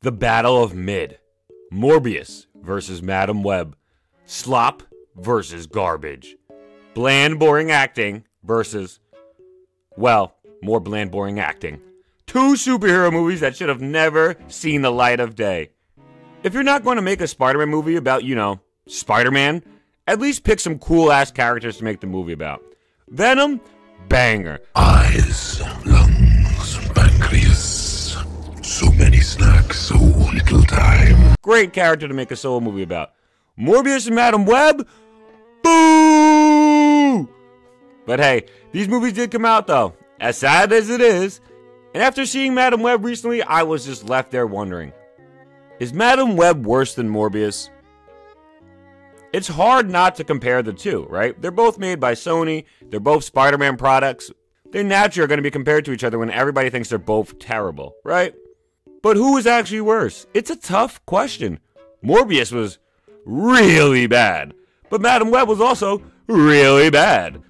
The Battle of Mid. Morbius versus Madam Web. Slop versus garbage. Bland, boring acting versus, well, more bland, boring acting. Two superhero movies that should have never seen the light of day. If you're not going to make a Spider-Man movie about, Spider-Man, at least pick some cool-ass characters to make the movie about. Venom, banger. Eyes, lungs, pancreas. So many snacks, so little time. Great character to make a solo movie about. Morbius and Madam Web? Boo! But hey, these movies did come out though, as sad as it is. And after seeing Madam Web recently, I was just left there wondering, is Madam Web worse than Morbius? It's hard not to compare the two, right? They're both made by Sony, they're both Spider-Man products. They naturally are going to be compared to each other when everybody thinks they're both terrible, right? But who is actually worse? It's a tough question. Morbius was really bad, but Madam Web was also really bad.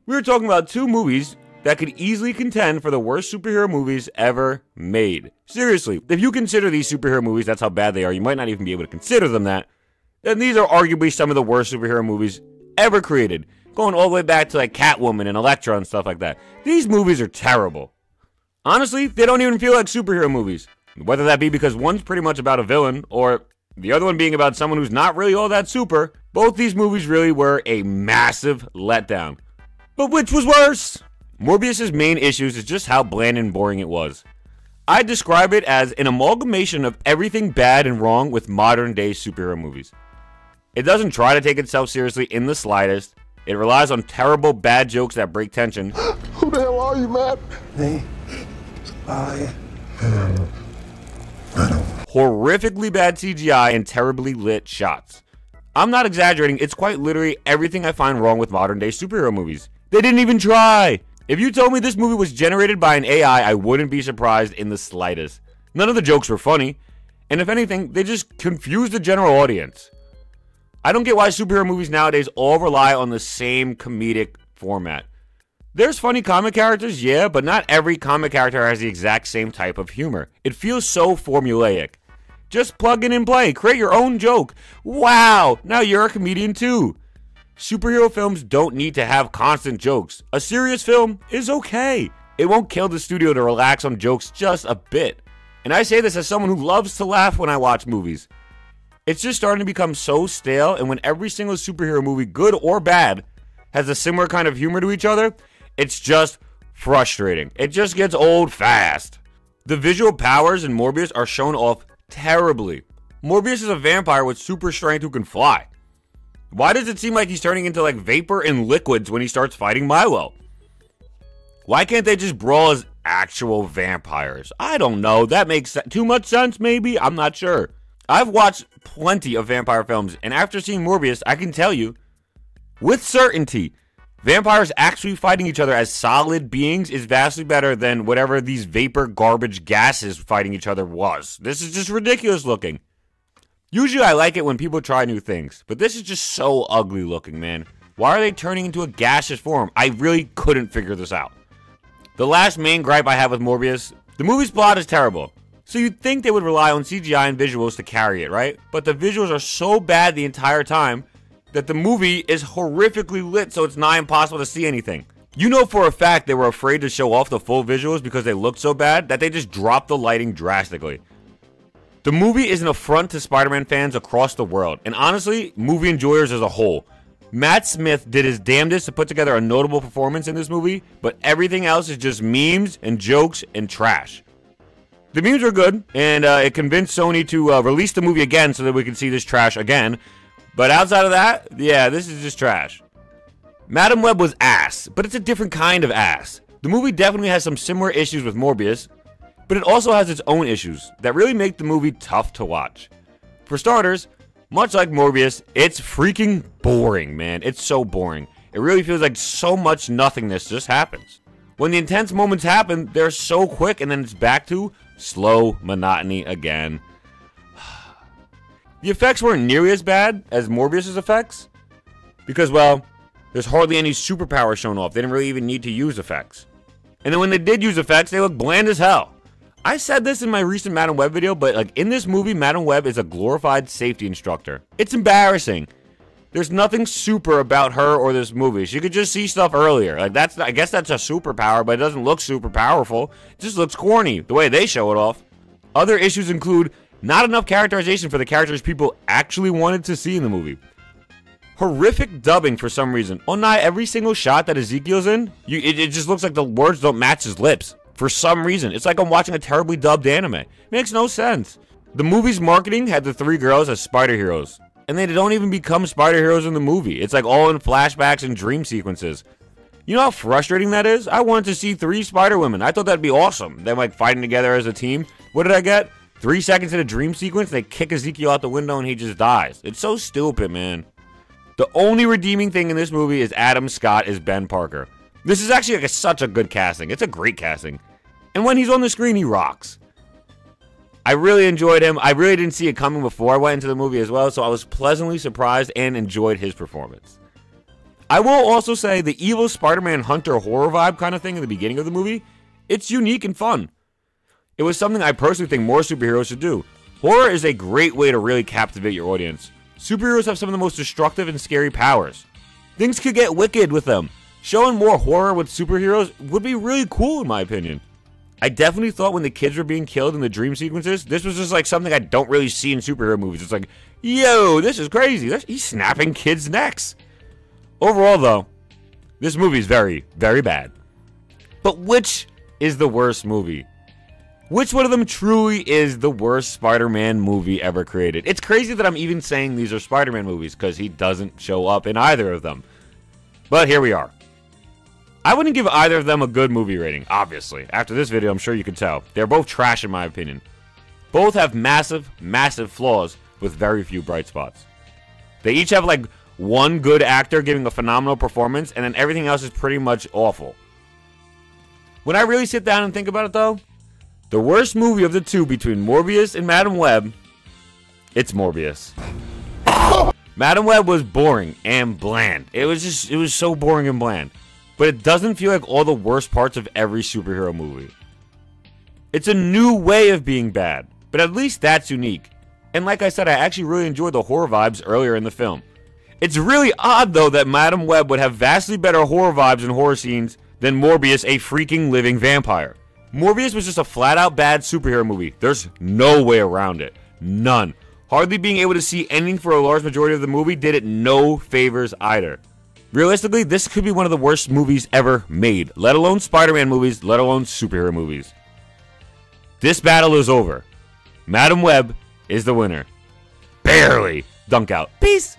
We were talking about two movies that could easily contend for the worst superhero movies ever made. Seriously, if you consider these superhero movies, that's how bad they are, you might not even be able to consider them that, then these are arguably some of the worst superhero movies ever created. Going all the way back to like Catwoman and Elektra and stuff like that. These movies are terrible. Honestly, they don't even feel like superhero movies. Whether that be because one's pretty much about a villain, or the other one being about someone who's not really all that super, both these movies really were a massive letdown. But which was worse? Morbius' main issues is just how bland and boring it was. I describe it as an amalgamation of everything bad and wrong with modern day superhero movies. It doesn't try to take itself seriously in the slightest. It relies on terrible bad jokes that break tension. Who the hell are you, man? Horrifically bad CGI and terribly lit shots. I'm not exaggerating, it's quite literally everything I find wrong with modern day superhero movies. They didn't even try! If you told me this movie was generated by an AI, I wouldn't be surprised in the slightest. None of the jokes were funny, and if anything, they just confused the general audience. I don't get why superhero movies nowadays all rely on the same comedic format. There's funny comic characters, yeah, but not every comic character has the exact same type of humor. It feels so formulaic. Just plug in and play, create your own joke. Wow, now you're a comedian too. Superhero films don't need to have constant jokes. A serious film is okay. It won't kill the studio to relax on jokes just a bit. And I say this as someone who loves to laugh when I watch movies. It's just starting to become so stale, and when every single superhero movie, good or bad, has a similar kind of humor to each other, it's just frustrating. It just gets old fast. The visual powers in Morbius are shown off terribly. Morbius is a vampire with super strength who can fly. Why does it seem like he's turning into like vapor and liquids when he starts fighting Milo? Why can't they just brawl as actual vampires? I don't know. That makes too much sense, maybe? I'm not sure. I've watched plenty of vampire films, and after seeing Morbius, I can tell you, with certainty, vampires actually fighting each other as solid beings is vastly better than whatever these vapor garbage gases fighting each other was. This is just ridiculous looking. Usually I like it when people try new things, but this is just so ugly looking, man. Why are they turning into a gaseous form? I really couldn't figure this out. The last main gripe I have with Morbius, the movie's plot is terrible. So you'd think they would rely on CGI and visuals to carry it, right? But the visuals are so bad the entire time that the movie is horrifically lit, so it's nigh impossible to see anything. You know for a fact they were afraid to show off the full visuals because they looked so bad that they just dropped the lighting drastically. The movie is an affront to Spider-Man fans across the world, and honestly, movie enjoyers as a whole. Matt Smith did his damnedest to put together a notable performance in this movie, but everything else is just memes and jokes and trash. The memes were good, and it convinced Sony to release the movie again so that we can see this trash again. But outside of that, yeah, this is just trash. Madam Web was ass, but it's a different kind of ass. The movie definitely has some similar issues with Morbius, but it also has its own issues that really make the movie tough to watch. For starters, much like Morbius, it's freaking boring, man. It's so boring. It really feels like so much nothingness just happens. When the intense moments happen, they're so quick, and then it's back to slow monotony again. The effects weren't nearly as bad as Morbius' effects, because, well, there's hardly any superpowers shown off. They didn't really even need to use effects. And then when they did use effects, they looked bland as hell. I said this in my recent Madam Web video, but like in this movie, Madam Web is a glorified safety instructor. It's embarrassing. There's nothing super about her or this movie. She could just see stuff earlier. Like I guess that's a superpower, but it doesn't look super powerful. It just looks corny the way they show it off. Other issues include not enough characterization for the characters people actually wanted to see in the movie. Horrific dubbing for some reason. On nigh every single shot that Ezekiel's in, it just looks like the words don't match his lips. For some reason. It's like I'm watching a terribly dubbed anime. Makes no sense. The movie's marketing had the 3 girls as spider heroes. And they don't even become spider heroes in the movie. It's like all in flashbacks and dream sequences. You know how frustrating that is? I wanted to see 3 spider women. I thought that'd be awesome. Them like fighting together as a team. What did I get? 3 seconds in a dream sequence, they kick Ezekiel out the window and he just dies. It's so stupid, man. The only redeeming thing in this movie is Adam Scott as Ben Parker. This is actually like such a good casting. It's a great casting. And when he's on the screen, he rocks. I really enjoyed him. I really didn't see it coming before I went into the movie as well, so I was pleasantly surprised and enjoyed his performance. I will also say the evil Spider-Man hunter horror vibe kind of thing in the beginning of the movie, it's unique and fun. It was something I personally think more superheroes should do. Horror is a great way to really captivate your audience. Superheroes have some of the most destructive and scary powers. Things could get wicked with them. Showing more horror with superheroes would be really cool in my opinion. I definitely thought when the kids were being killed in the dream sequences, this was just like something I don't really see in superhero movies. It's like, yo, this is crazy. He's snapping kids' necks. Overall, though, this movie is very, very bad. But which is the worst movie? Which one of them truly is the worst Spider-Man movie ever created? It's crazy that I'm even saying these are Spider-Man movies because he doesn't show up in either of them. But here we are. I wouldn't give either of them a good movie rating, obviously. After this video, I'm sure you can tell. They're both trash in my opinion. Both have massive, massive flaws with very few bright spots. They each have like one good actor giving a phenomenal performance, and then everything else is pretty much awful. When I really sit down and think about it though, the worst movie of the two between Morbius and Madam Web, it's Morbius. Madam Web was boring and bland. It was so boring and bland. But it doesn't feel like all the worst parts of every superhero movie. It's a new way of being bad, but at least that's unique. And like I said, I actually really enjoyed the horror vibes earlier in the film. It's really odd though that Madam Web would have vastly better horror vibes and horror scenes than Morbius, a freaking living vampire. Morbius was just a flat out bad superhero movie. There's no way around it. None. Hardly being able to see anything for a large majority of the movie did it no favors either. Realistically, this could be one of the worst movies ever made, let alone Spider-Man movies, let alone superhero movies. This battle is over. Madam Web is the winner. Barely. Dunk out. Peace.